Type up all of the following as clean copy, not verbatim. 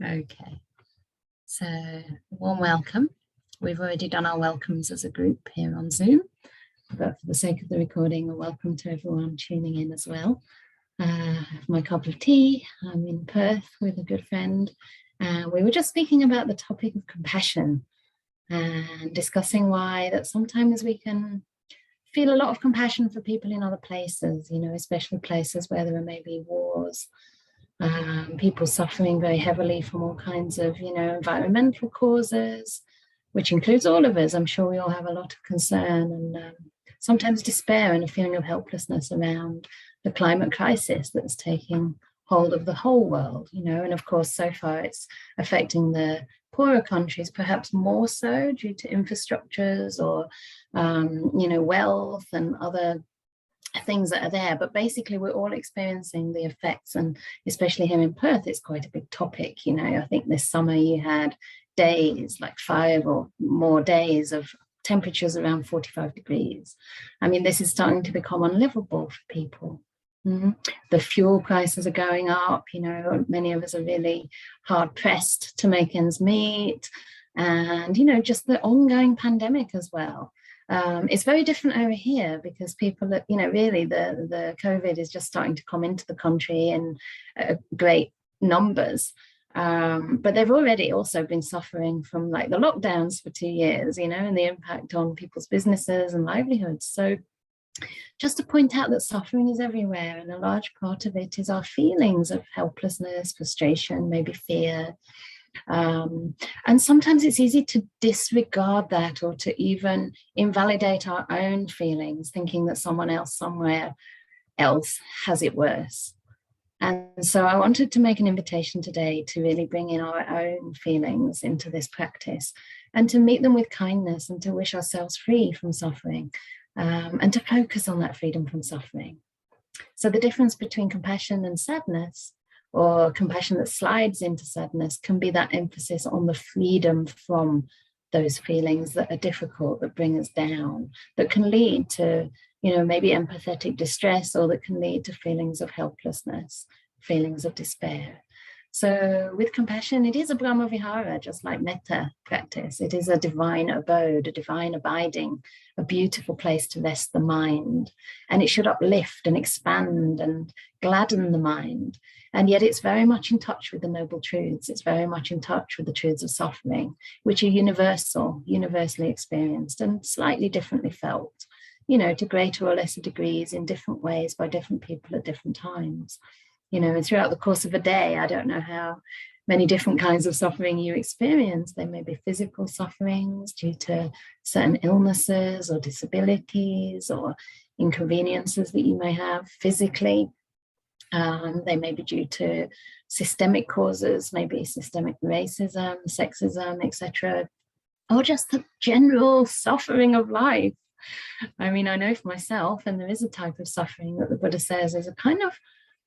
Okay, so warm welcome. We've already done our welcomes as a group here on Zoom, but for the sake of the recording, a welcome to everyone tuning in as well. I have my cup of tea. I'm in Perth with a good friend. We were just speaking about the topic of compassion and discussing why that sometimes we can feel a lot of compassion for people in other places, especially places where there are maybe wars, people suffering very heavily from all kinds of, environmental causes, which includes all of us. I'm sure we all have a lot of concern and sometimes despair and a feeling of helplessness around the climate crisis that's taking hold of the whole world, and of course, so far it's affecting the poorer countries, perhaps more so due to infrastructures or, wealth and other things that are there. But basically, we're all experiencing the effects, and especially here in Perth, it's quite a big topic. I think this summer you had days, like 5 or more days of temperatures around 45 degrees. I mean, this is starting to become unlivable for people. The fuel prices are going up, many of us are really hard pressed to make ends meet. And, just the ongoing pandemic as well. It's very different over here because people, really the COVID is just starting to come into the country in great numbers. But they've already also been suffering from like the lockdowns for 2 years, and the impact on people's businesses and livelihoods. So just to point out that suffering is everywhere, and a large part of it is our feelings of helplessness, frustration, maybe fear. And sometimes it's easy to disregard that or to even invalidate our own feelings, thinking that someone else somewhere else has it worse. And so I wanted to make an invitation today to really bring in our own feelings into this practice and to meet them with kindness and to wish ourselves free from suffering, and to focus on that freedom from suffering. So the difference between compassion and sadness, or compassion that slides into sadness, can be that emphasis on the freedom from those feelings that are difficult, that bring us down, that can lead to, maybe empathetic distress, or that can lead to feelings of helplessness, feelings of despair. So with compassion, it is a Brahma Vihara, just like metta practice. It is a divine abode, a divine abiding, a beautiful place to rest the mind. And it should uplift and expand and gladden the mind. And yet it's very much in touch with the noble truths. It's very much in touch with the truths of suffering, which are universal, universally experienced and slightly differently felt, to greater or lesser degrees in different ways by different people at different times. And throughout the course of a day, I don't know how many different kinds of suffering you experience. There may be physical sufferings due to certain illnesses or disabilities or inconveniences that you may have physically. They may be due to systemic causes, maybe systemic racism, sexism, etc., or just the general suffering of life. I mean, I know for myself, and there is a type of suffering that the Buddha says is a kind of,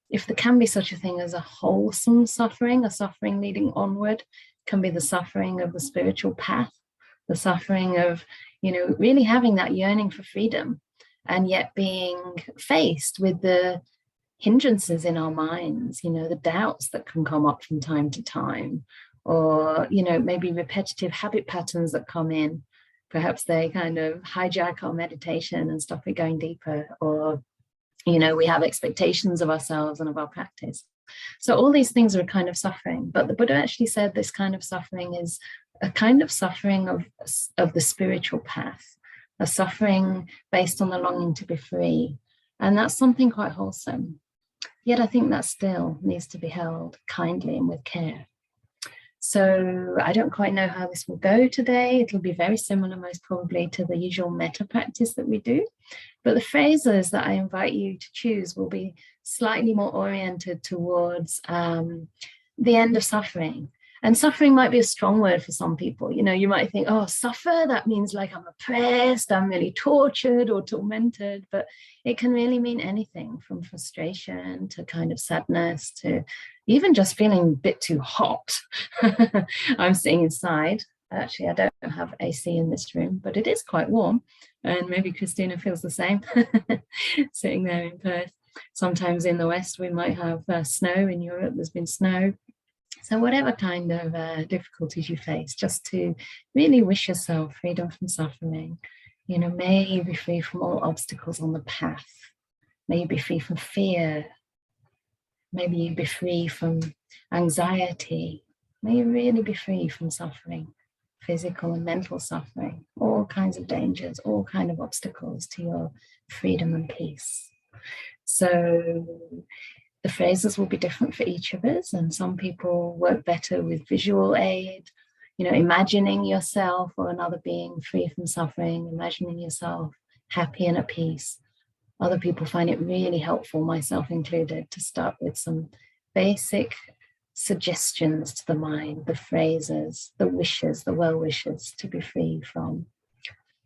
if there can be such a thing as a wholesome suffering, a suffering leading onward, can be the suffering of the spiritual path, the suffering of, really having that yearning for freedom, and yet being faced with the hindrances in our minds, the doubts that can come up from time to time, or, maybe repetitive habit patterns that come in. Perhaps they kind of hijack our meditation and stop it going deeper, or we have expectations of ourselves and of our practice. So all these things are a kind of suffering. But the Buddha actually said this kind of suffering is a kind of suffering of the spiritual path, a suffering based on the longing to be free. And that's something quite wholesome. Yet I think that still needs to be held kindly and with care. So I don't quite know how this will go today. It'll be very similar, most probably, to the usual metta practice that we do. But the phrases that I invite you to choose will be slightly more oriented towards the end of suffering. And suffering might be a strong word for some people. You might think, oh, suffer, that means like I'm oppressed, I'm really tortured or tormented. But it can really mean anything from frustration to kind of sadness to even just feeling a bit too hot. I'm sitting inside. Actually, I don't have AC in this room, but it is quite warm. And maybe Christina feels the same, sitting there in Perth. Sometimes in the West, we might have snow. In Europe, there's been snow. So whatever kind of difficulties you face, just to really wish yourself freedom from suffering. You know, may you be free from all obstacles on the path. May you be free from fear. Maybe you be free from anxiety. May you really be free from suffering, physical and mental suffering, all kinds of dangers, all kinds of obstacles to your freedom and peace. So the phrases will be different for each of us, and some people work better with visual aid, you know, imagining yourself or another being free from suffering, imagining yourself happy and at peace. Other people find it really helpful, myself included, to start with some basic suggestions to the mind, the phrases, the wishes, the well wishes to be free from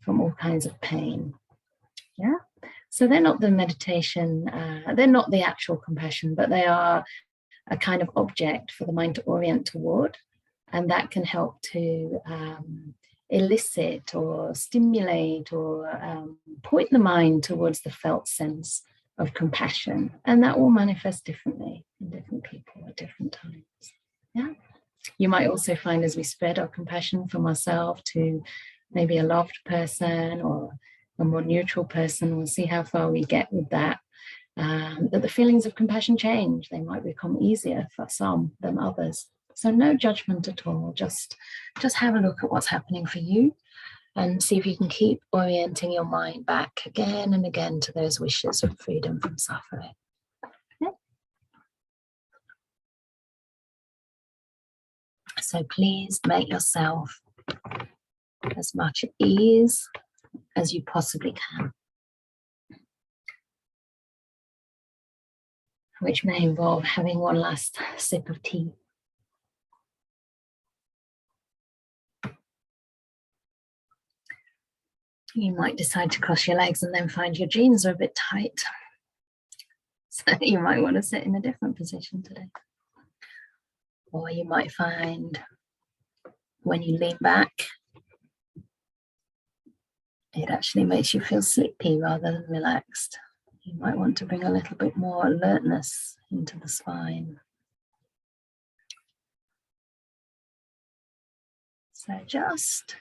all kinds of pain. Yeah. So they're not the meditation, they're not the actual compassion, but they are a kind of object for the mind to orient toward. And that can help to elicit or stimulate or point the mind towards the felt sense of compassion. And that will manifest differently in different people at different times. Yeah. You might also find, as we spread our compassion from ourselves to maybe a loved person or a more neutral person, we'll see how far we get with that, that the feelings of compassion change. They might become easier for some than others. So no judgment at all. Just have a look at what's happening for you and see if you can keep orienting your mind back again and again to those wishes of freedom from suffering. Okay. So please make yourself as much at ease as you possibly can, which may involve having one last sip of tea. You might decide to cross your legs and then find your jeans are a bit tight. So you might want to sit in a different position today. Or you might find when you lean back, it actually makes you feel sleepy rather than relaxed. You might want to bring a little bit more alertness into the spine. So just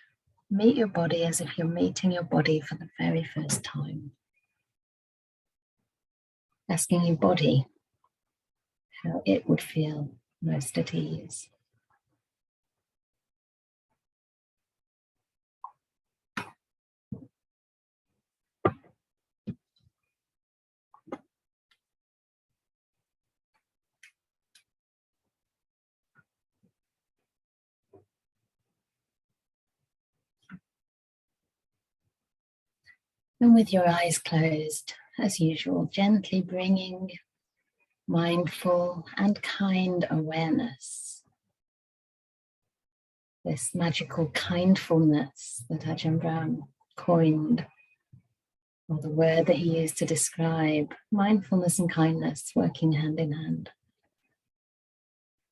meet your body as if you're meeting your body for the very first time. Asking your body how it would feel most at ease. And with your eyes closed, as usual, gently bringing mindful and kind awareness, this magical kindfulness that Ajahn Brahm coined, or the word that he used to describe mindfulness and kindness working hand in hand.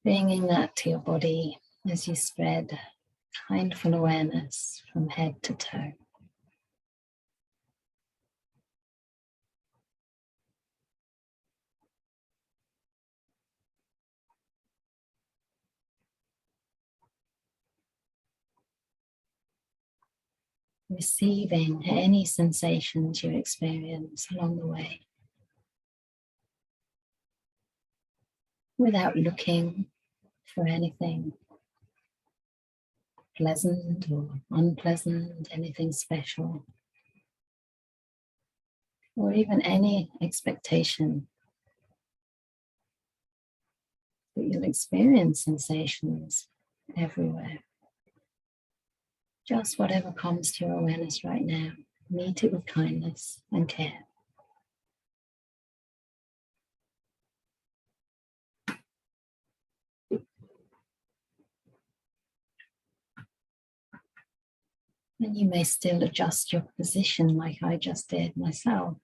Bringing that to your body as you spread kindful awareness from head to toe. Receiving any sensations you experience along the way without looking for anything pleasant or unpleasant, anything special, or even any expectation that you'll experience sensations everywhere. Just whatever comes to your awareness right now, meet it with kindness and care. And you may still adjust your position like I just did myself,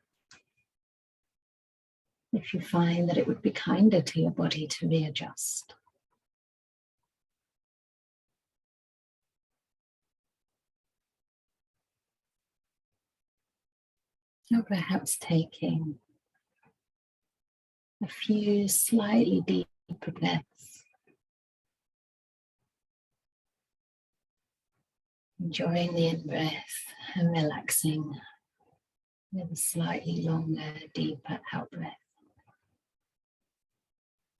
if you find that it would be kinder to your body to readjust. Or perhaps taking a few slightly deeper breaths, enjoying the in-breath and relaxing with a slightly longer, deeper out-breath,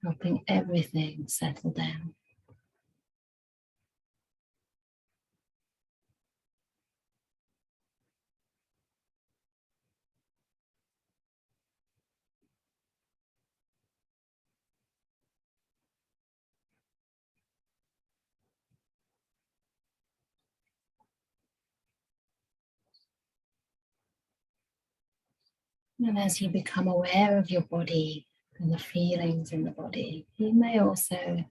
helping everything settle down. And as you become aware of your body and the feelings in the body, you may also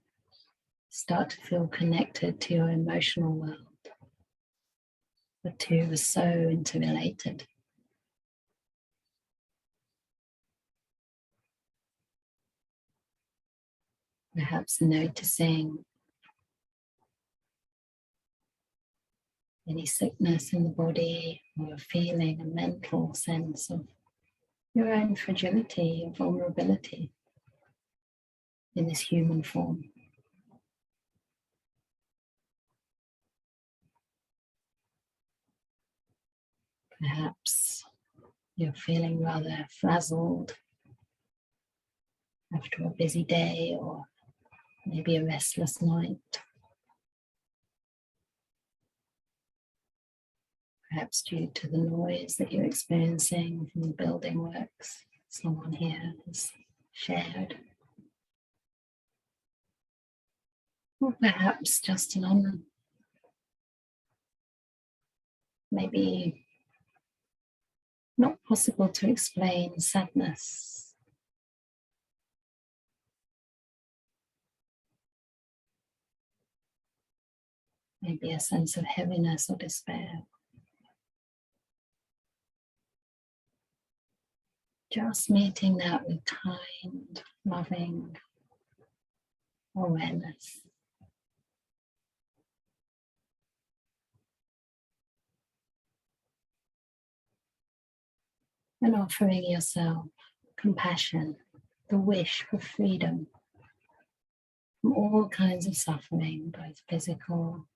start to feel connected to your emotional world. The two are so interrelated. Perhaps noticing any sickness in the body, or feeling a mental sense of your own fragility and vulnerability in this human form. Perhaps you're feeling rather frazzled after a busy day, or maybe a restless night. Perhaps due to the noise that you're experiencing from the building works someone here has shared. Or perhaps just maybe not possible to explain sadness. Maybe a sense of heaviness or despair. Just meeting that with kind, loving awareness. And offering yourself compassion, the wish for freedom from all kinds of suffering, both physical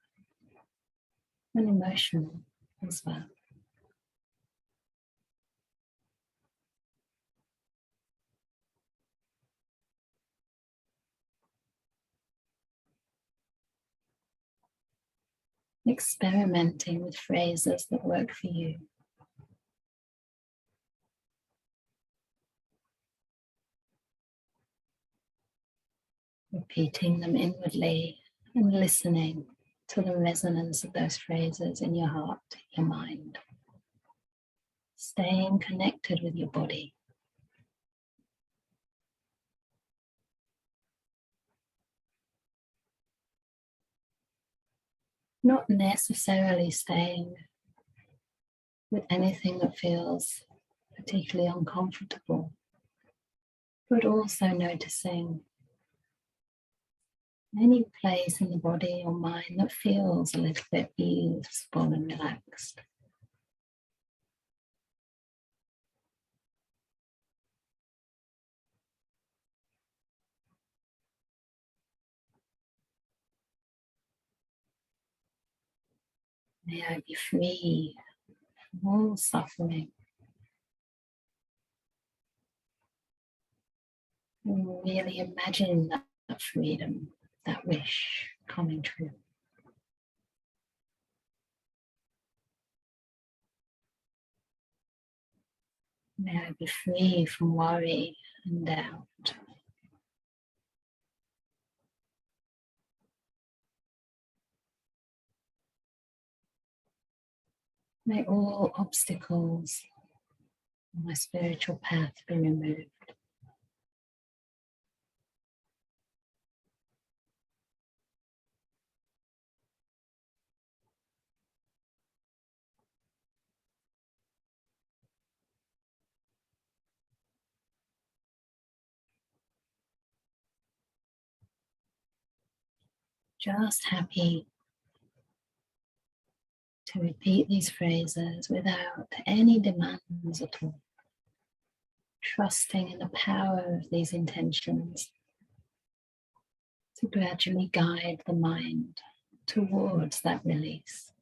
and emotional as well. Experimenting with phrases that work for you. Repeating them inwardly and listening to the resonance of those phrases in your heart, your mind. Staying connected with your body. Not necessarily staying with anything that feels particularly uncomfortable, but also noticing any place in the body or mind that feels a little bit easeful and relaxed. May I be free from all suffering. And really imagine that freedom, that wish coming true. May I be free from worry and doubt. May all obstacles on my spiritual path be removed. Just happy to repeat these phrases without any demands at all. trusting in the power of these intentions to gradually guide the mind towards that release.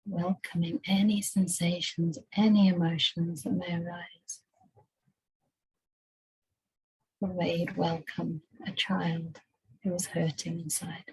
Welcoming any sensations, any emotions that may arise. The way you'd welcome a child who is hurting inside.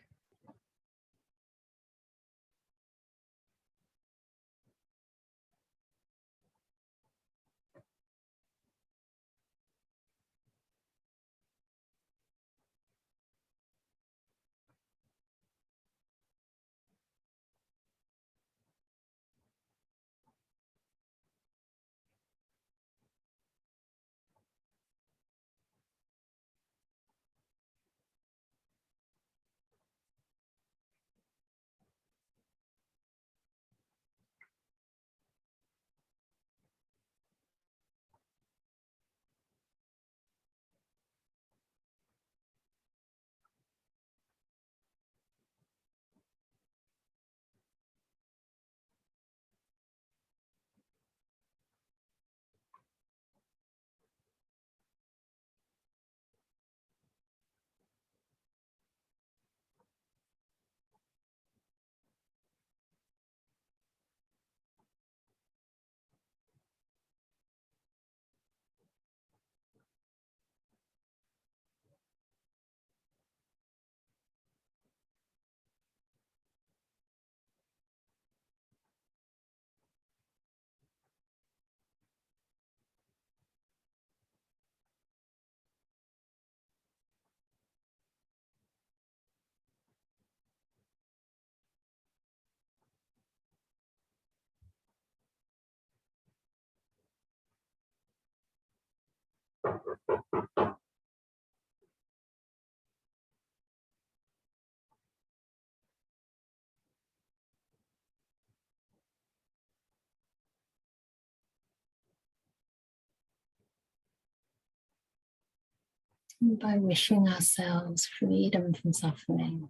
And by wishing ourselves freedom from suffering,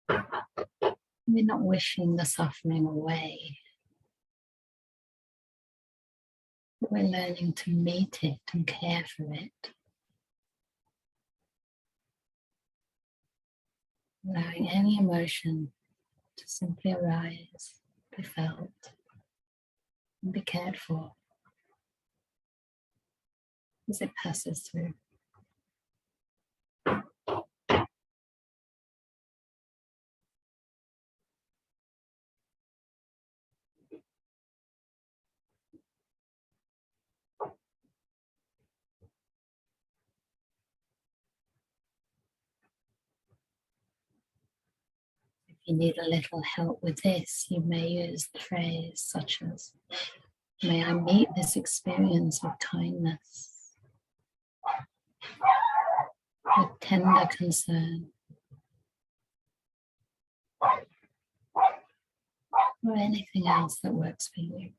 we're not wishing the suffering away, but we're learning to meet it and care for it. Allowing any emotion to simply arise, be felt, and be cared for as it passes through. If you need a little help with this, you may use the phrase such as, "May I meet this experience with kindness, with tender concern," or anything else that works for you.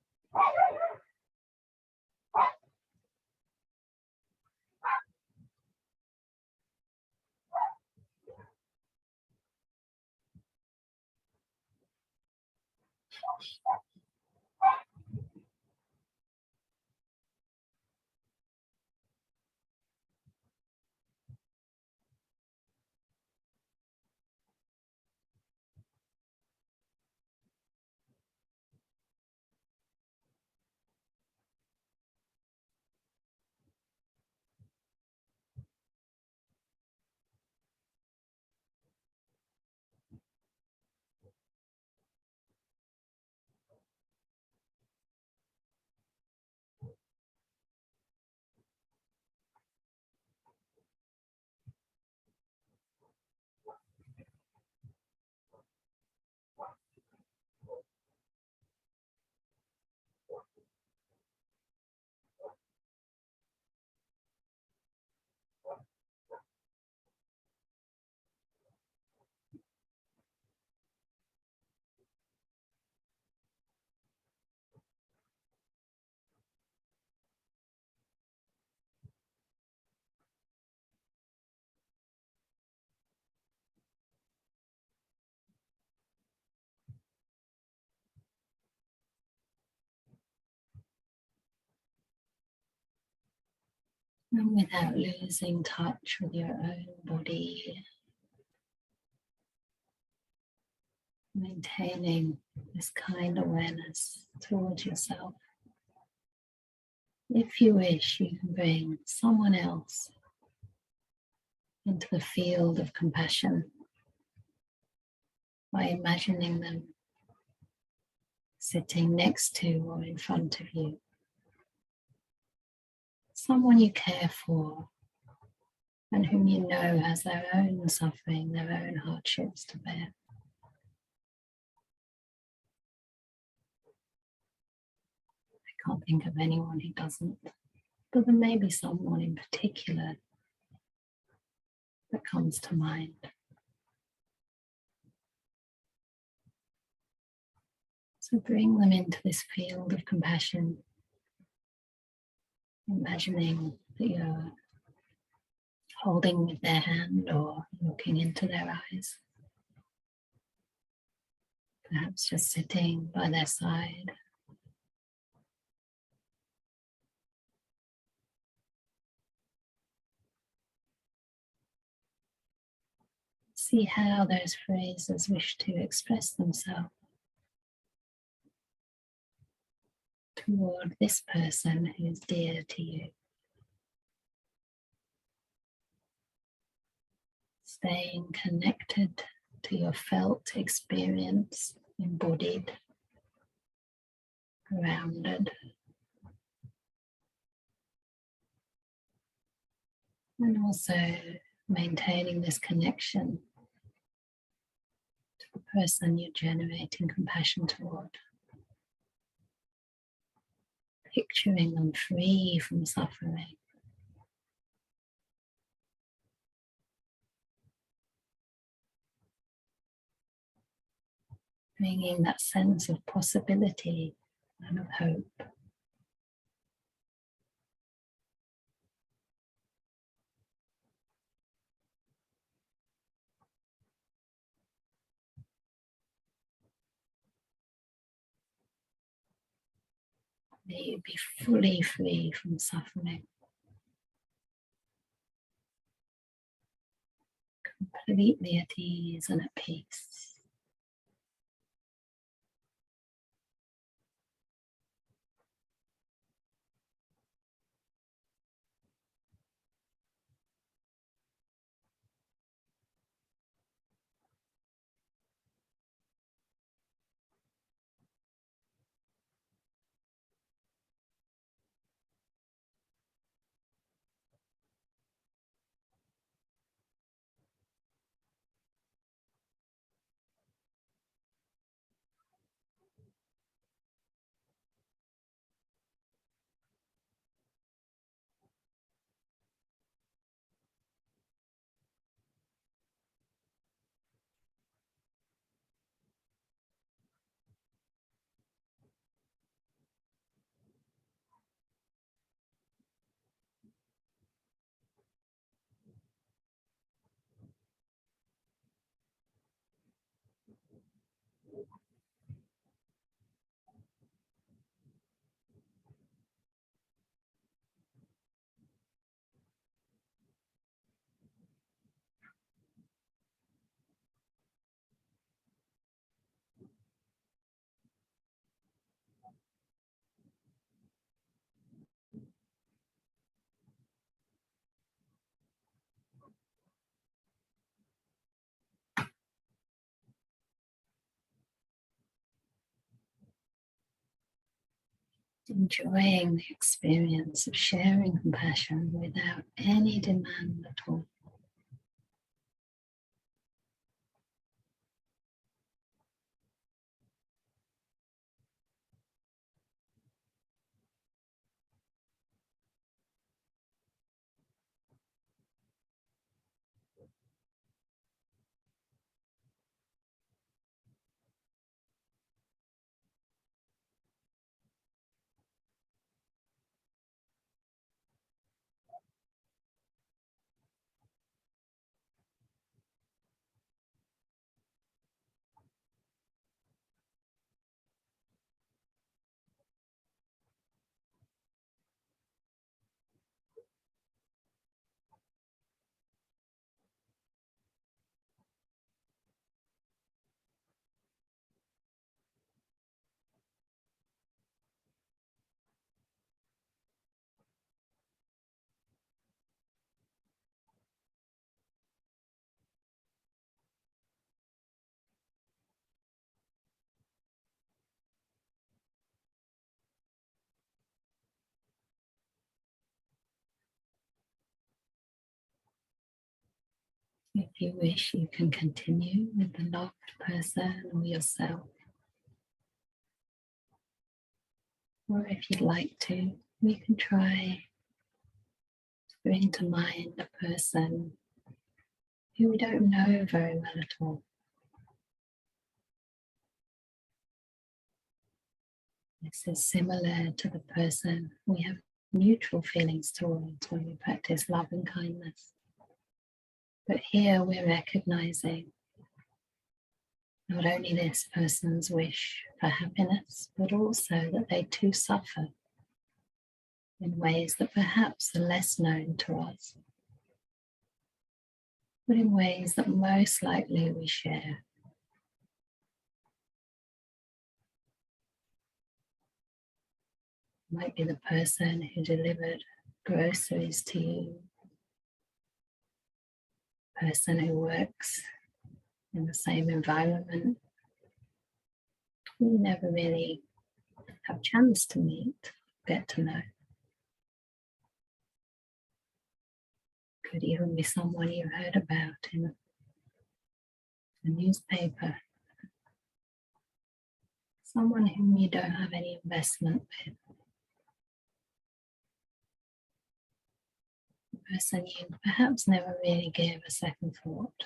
And without losing touch with your own body, maintaining this kind awareness towards yourself. If you wish, you can bring someone else into the field of compassion by imagining them sitting next to or in front of you. Someone you care for and whom you know has their own suffering, their own hardships to bear. I can't think of anyone who doesn't, but there may be someone in particular that comes to mind. So bring them into this field of compassion, imagining that you're holding with their hand or looking into their eyes. Perhaps just sitting by their side. See how those phrases wish to express themselves toward this person who's dear to you. Staying connected to your felt experience, embodied, grounded, and also maintaining this connection to the person you're generating compassion toward. Picturing them free from suffering. Bringing that sense of possibility and of hope. May you be fully free from suffering. Completely at ease and at peace. Enjoying the experience of sharing compassion without any demand at all. If you wish, you can continue with the loved person or yourself. Or if you'd like to, we can try to bring to mind a person who we don't know very well at all. This is similar to the person we have neutral feelings towards when we practice love and kindness. But here we're recognizing not only this person's wish for happiness, but also that they too suffer in ways that perhaps are less known to us, but in ways that most likely we share. It might be the person who delivered groceries to you, the person who works in the same environment we never really have a chance to meet, get to know. Could even be someone you heard about in a newspaper, someone whom you don't have any investment with, a person you perhaps never really gave a second thought.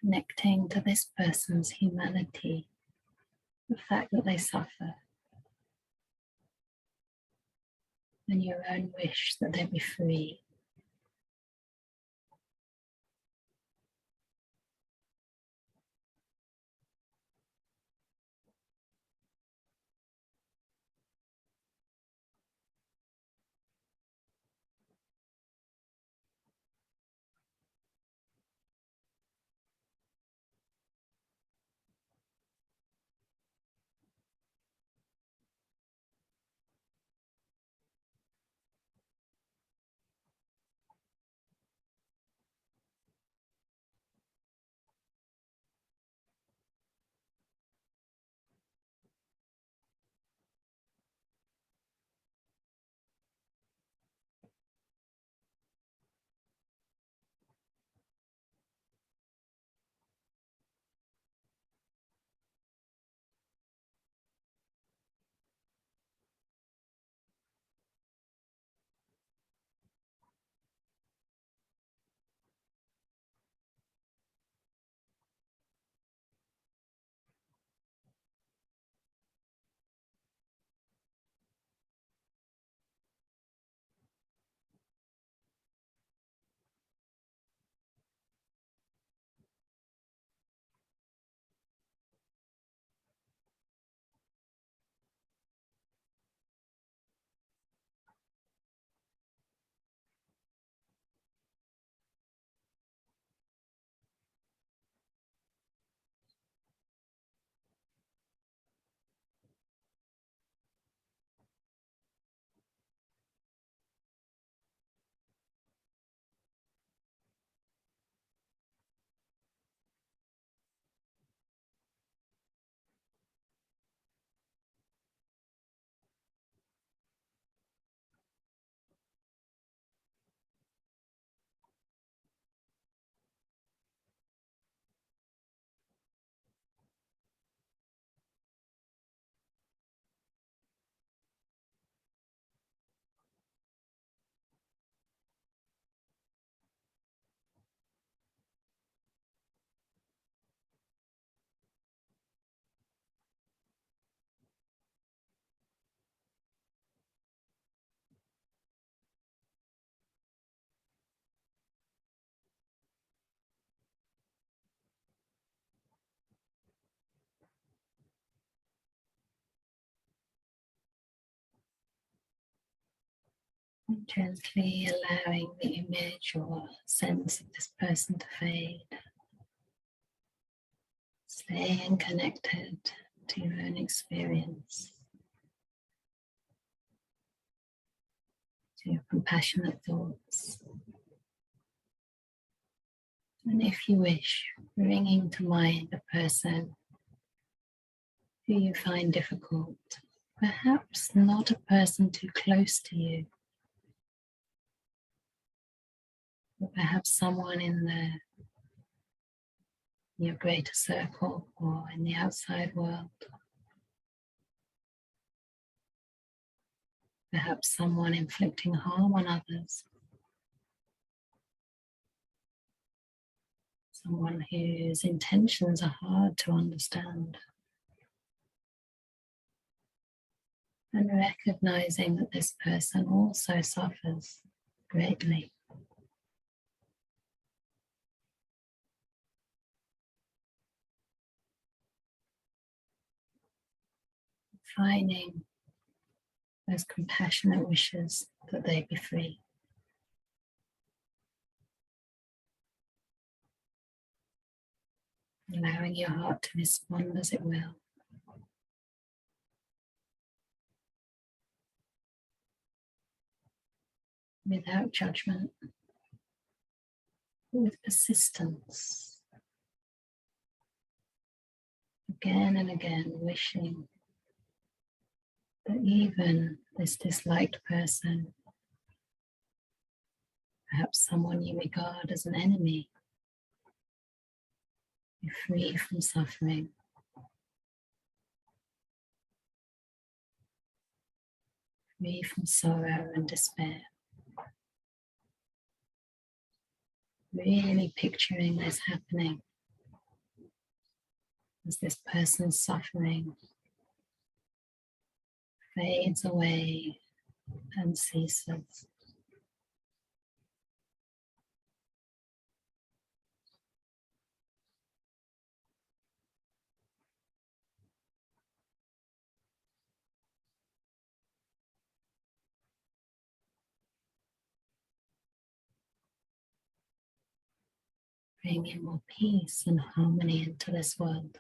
Connecting to this person's humanity, the fact that they suffer, and your own wish that they be free. And gently allowing the image or sense of this person to fade. Staying connected to your own experience, to your compassionate thoughts. And if you wish, bringing to mind a person who you find difficult, perhaps not a person too close to you, or perhaps someone in your greater circle or in the outside world. Perhaps someone inflicting harm on others. Someone whose intentions are hard to understand. And recognizing that this person also suffers greatly. Finding those compassionate wishes that they be free. Allowing your heart to respond as it will. Without judgment, but with persistence. Again and again, wishing that even this disliked person, perhaps someone you regard as an enemy, be free from suffering. Free from sorrow and despair. Really picturing this happening as this person's suffering fades away and ceases. Bringing more peace and harmony into this world.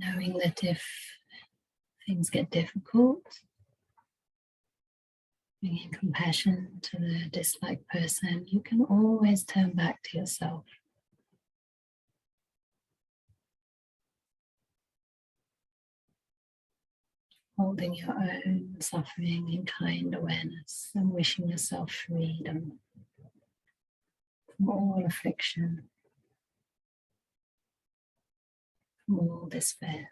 Knowing that if things get difficult, bringing compassion to the disliked person, you can always turn back to yourself. Holding your own suffering in kind awareness and wishing yourself freedom from all affliction, from all despair.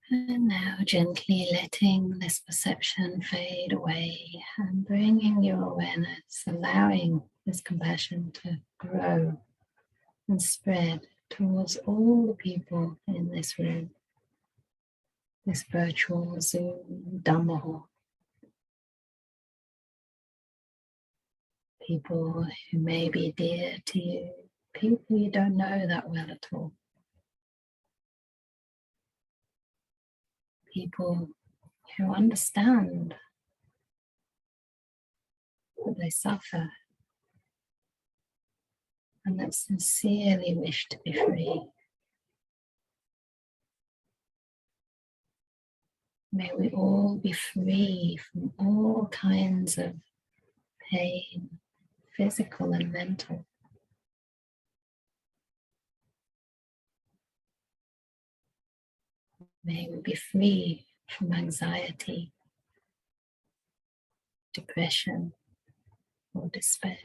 And now gently letting this perception fade away and bringing your awareness, allowing this compassion to grow and spread towards all the people in this room, this virtual Zoom Dhamma hall. People who may be dear to you, people you don't know that well at all. People who understand that they suffer and that sincerely wish to be free. May we all be free from all kinds of pain, physical and mental. May we be free from anxiety, depression, or despair.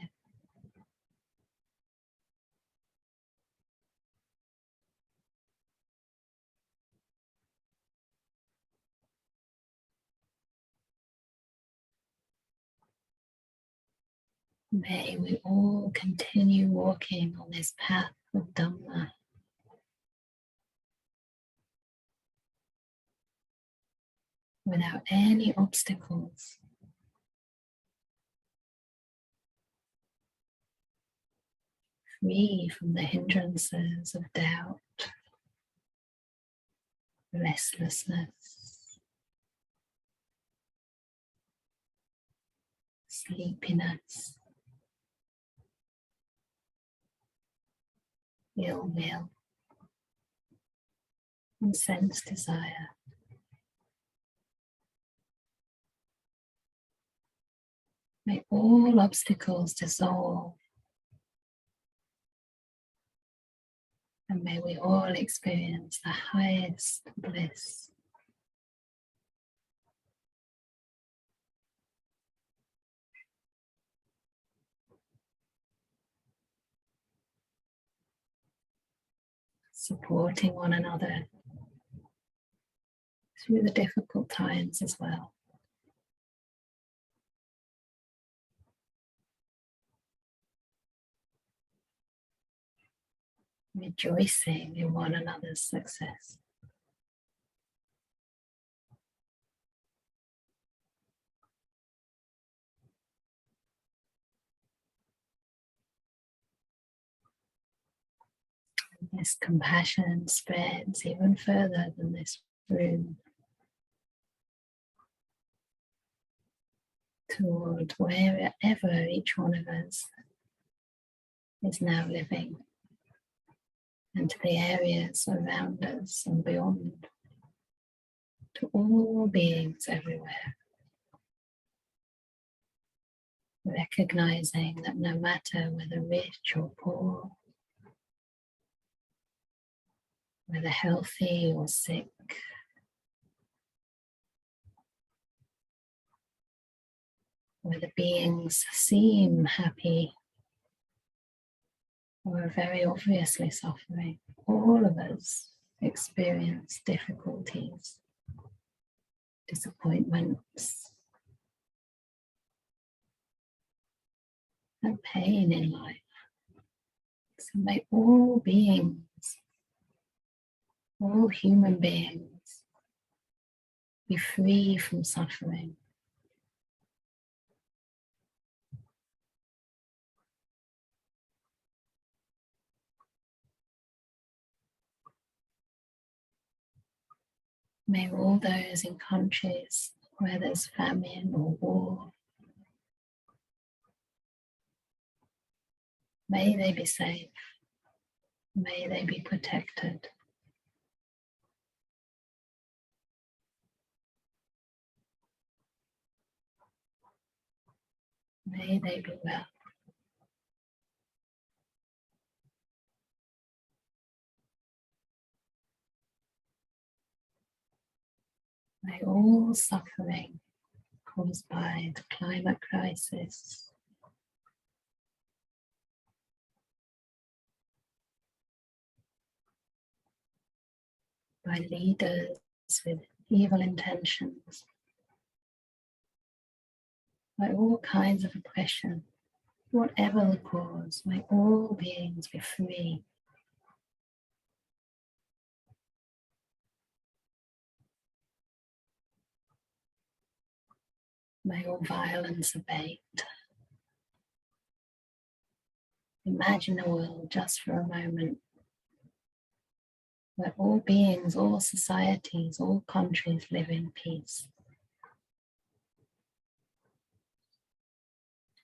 May we all continue walking on this path of Dhamma without any obstacles, free from the hindrances of doubt, restlessness, sleepiness, ill will, and sense desire. May all obstacles dissolve, and may we all experience the highest bliss. Supporting one another through the difficult times as well. Rejoicing in one another's success. This compassion spreads even further than this room toward wherever each one of us is now living, and to the areas around us and beyond, to all beings everywhere. Recognizing that no matter whether rich or poor, whether healthy or sick, whether beings seem happy or are very obviously suffering, all of us experience difficulties, disappointments, and pain in life. So may all beings, all human beings, be free from suffering. May all those in countries where there's famine or war, may they be safe, may they be protected. May they be well. May all suffering caused by the climate crisis, by leaders with evil intentions, by all kinds of oppression, whatever the cause, may all beings be free. May all violence abate. Imagine a world just for a moment where all beings, all societies, all countries live in peace.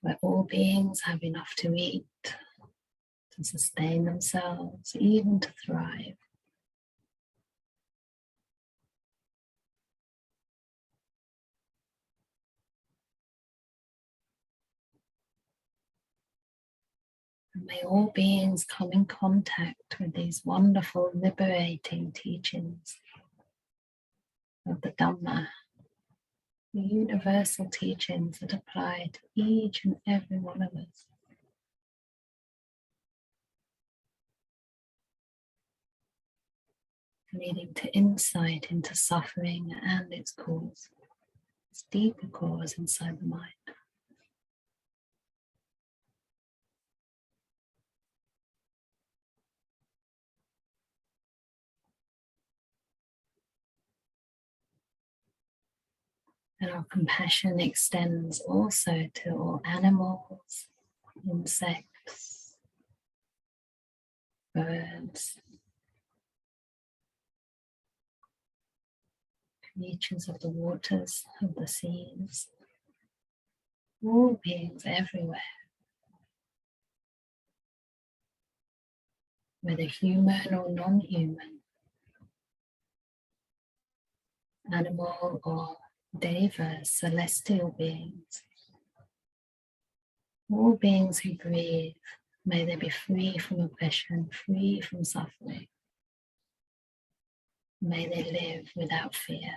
where all beings have enough to eat, to sustain themselves, even to thrive. And may all beings come in contact with these wonderful, liberating teachings of the Dhamma, the universal teachings that apply to each and every one of us. Leading to insight into suffering and its cause, its deeper cause inside the mind. And our compassion extends also to all animals, insects, birds, creatures of the waters, of the seas, all beings everywhere, whether human or non-human, animal or deva, celestial beings. All beings who breathe, may they be free from oppression, free from suffering. May they live without fear.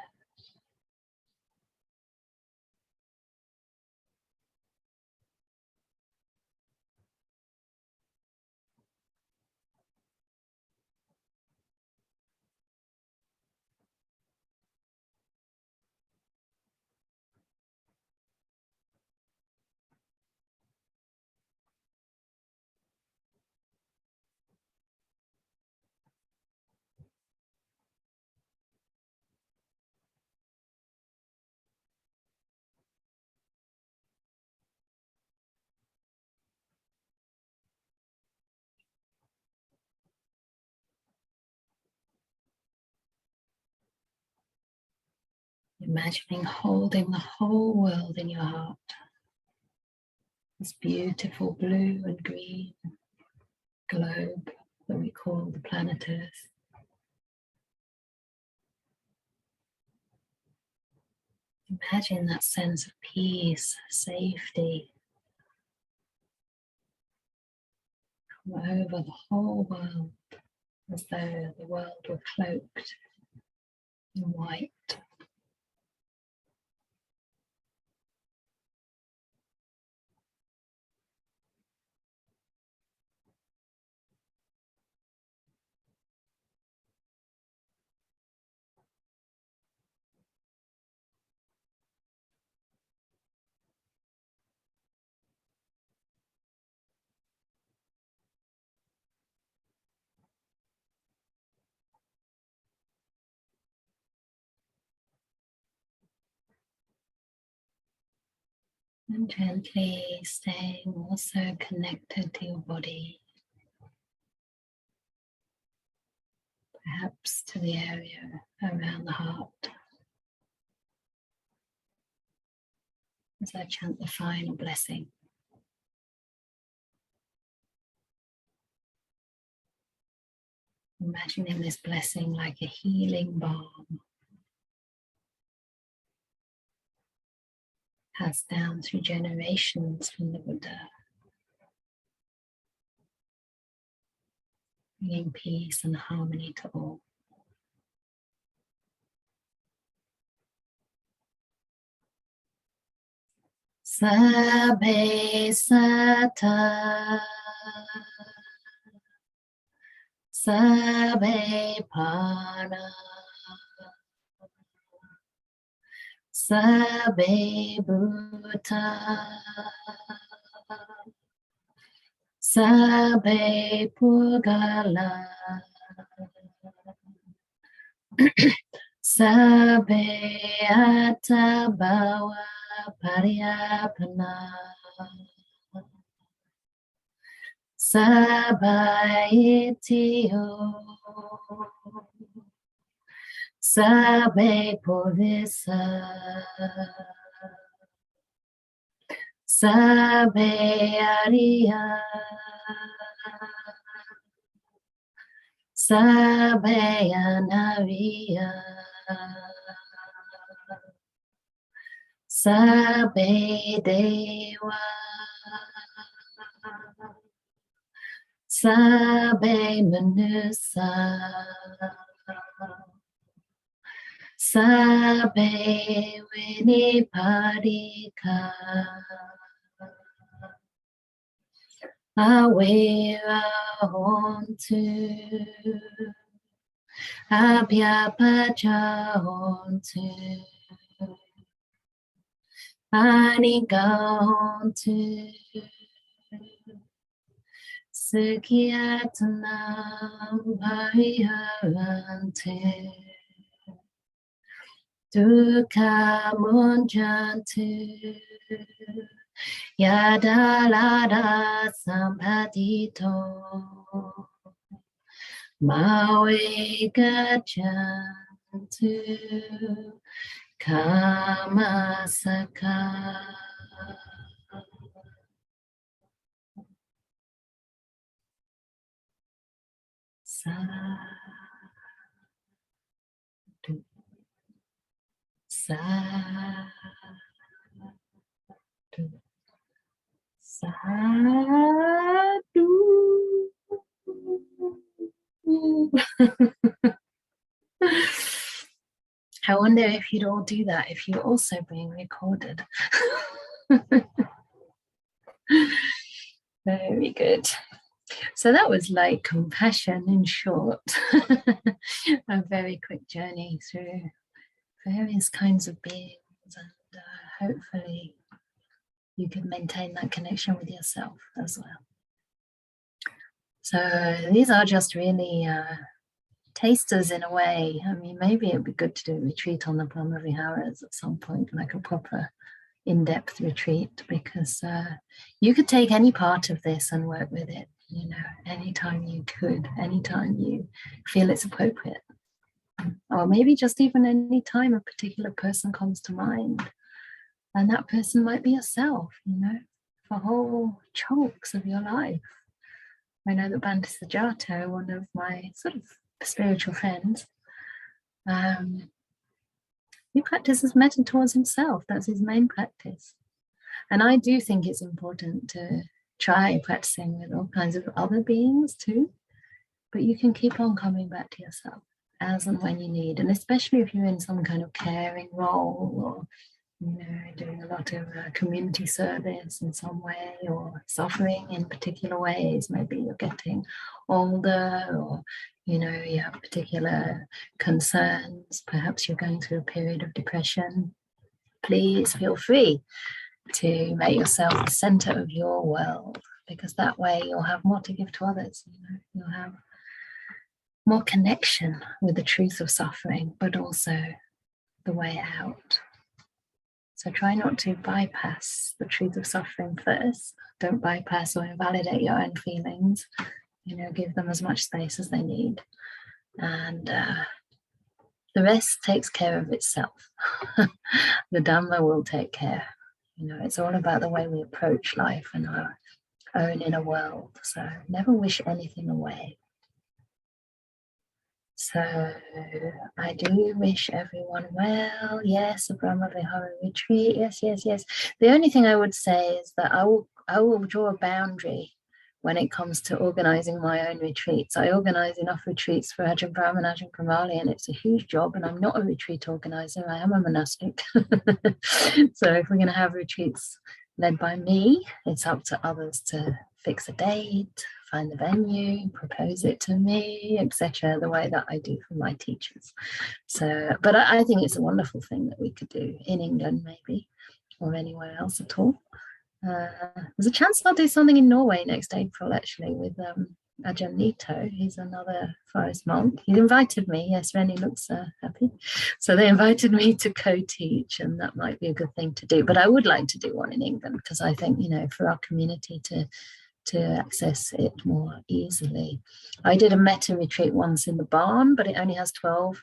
Imagining holding the whole world in your heart. This beautiful blue and green globe that we call the planet Earth. Imagine that sense of peace, safety, come over the whole world as though the world were cloaked in white. And gently staying also connected to your body, perhaps to the area around the heart. As I chant the final blessing. Imagining this blessing like a healing balm passed down through generations from the Buddha, bringing peace and harmony to all. Sabbe sata, sabbe pana, sabbe bhuta, sabbe pugala, sabbe atabhawa pariyapana, sabayitio, sabbe purisa, Sabe Ariya, Sabe Anariya, Sabe Deva, Sabe Manusa, Sabe Vinipadika, Awera Hontu, Abhyapacha Hontu, Aniga Hontu, Sukhiyatanam Pariharantu, Dukkha Munjantu, Yadalada Sampatito, Mawe Gajantu, Kamasaka. Sadhu, sadhu, sadhu. I wonder if you'd all do that if you're also being recorded. Very good. So that was like compassion in short. A very quick journey through various kinds of beings, and hopefully you can maintain that connection with yourself as well. So these are just really tasters in a way. I mean, maybe it'd be good to do a retreat on the Brahma Viharas at some point, like a proper in-depth retreat, because you could take any part of this and work with it, you know, anytime you could, anytime you feel it's appropriate. Or maybe just even any time a particular person comes to mind. And that person might be yourself, you know, for whole chunks of your life. I know that Bhante Sujato, one of my sort of spiritual friends, he practices metta towards himself. That's his main practice. And I do think it's important to try practicing with all kinds of other beings too. But you can keep on coming back to yourself as and when you need. And especially if you're in some kind of caring role, or, you know, doing a lot of community service in some way, or suffering in particular ways. Maybe you're getting older, or, you know, you have particular concerns. Perhaps you're going through a period of depression. Please feel free to make yourself the center of your world, because that way you'll have more to give to others. You know, you'll have more connection with the truth of suffering, but also the way out. So try not to bypass the truth of suffering first. Don't bypass or invalidate your own feelings. You know, give them as much space as they need. And the rest takes care of itself. The Dhamma will take care. You know, it's all about the way we approach life and our own inner world. So never wish anything away. So I do wish everyone well. Yes, a Brahma Vihara retreat. Yes, yes, yes. The only thing I would say is that I will draw a boundary when it comes to organizing my own retreats. I organize enough retreats for Ajahn Brahm and Ajahn Brahmali, and it's a huge job, and I'm not a retreat organizer. I am a monastic. So if we're going to have retreats led by me, it's up to others to fix a date, find the venue, propose it to me, etc., the way that I do for my teachers. So, but I think it's a wonderful thing that we could do in England, maybe, or anywhere else at all. There's a chance I'll do something in Norway next April, actually, with Ajahn Nito. He's another forest monk. He invited me. Yes, Rennie looks happy. So they invited me to co-teach, and that might be a good thing to do. But I would like to do one in England, because I think, you know, for our community to access it more easily. I did a metta retreat once in the barn, but it only has 12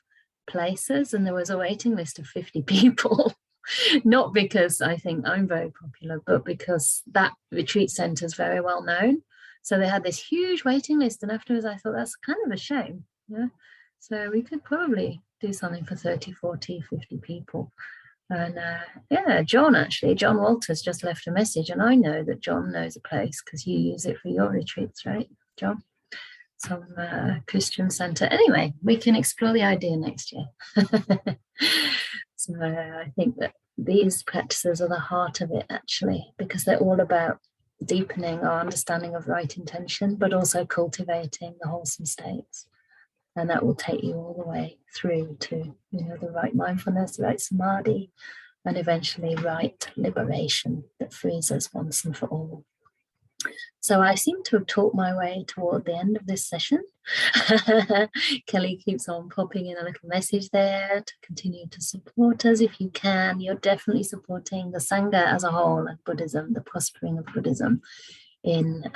places, and there was a waiting list of 50 people. Not because I think I'm very popular, but because that retreat centre is very well known. So they had this huge waiting list, and afterwards I thought that's kind of a shame. Yeah. So we could probably do something for 30, 40, 50 people. And yeah, John Walters just left a message, and I know that John knows a place because you use it for your retreats, right, John? Some Christian centre. Anyway, we can explore the idea next year. So I think that these practices are the heart of it, actually, because they're all about deepening our understanding of right intention, but also cultivating the wholesome states. And that will take you all the way through to, the right mindfulness, the right samadhi, and eventually right liberation that frees us once and for all. So I seem to have talked my way toward the end of this session. Kelly keeps on popping in a little message there to continue to support us if you can. You're definitely supporting the Sangha as a whole and Buddhism, the prospering of Buddhism in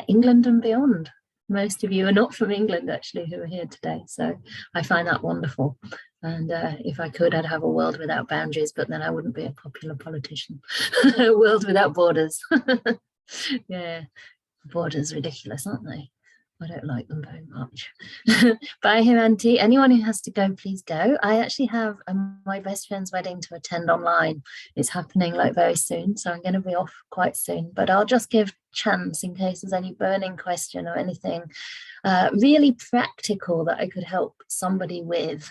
England and beyond. Most of you are not from England, actually, who are here today. So I find that wonderful. And if I could, I'd have a world without boundaries, but then I wouldn't be a popular politician. A world without borders. Yeah, borders ridiculous, aren't they? I don't like them very much. Bye, Hiranti. Anyone who has to go, please go. I actually have my best friend's wedding to attend online. It's happening like very soon, so I'm going to be off quite soon. But I'll just give chance in case there's any burning question or anything really practical that I could help somebody with.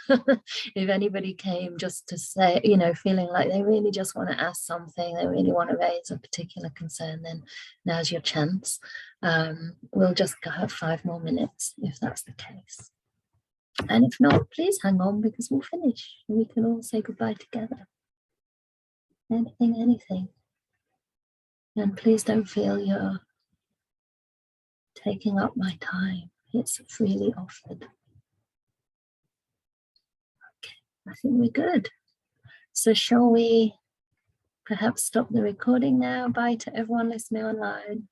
If anybody came just to say, feeling like they really just want to ask something, they really want to raise a particular concern, then now's your chance. We'll just have 5 more minutes if that's the case. And if not, please hang on because we'll finish and we can all say goodbye together. Anything. And please don't feel you're taking up my time. It's freely offered. Okay, I think we're good. So shall we perhaps stop the recording now? Bye to everyone listening online.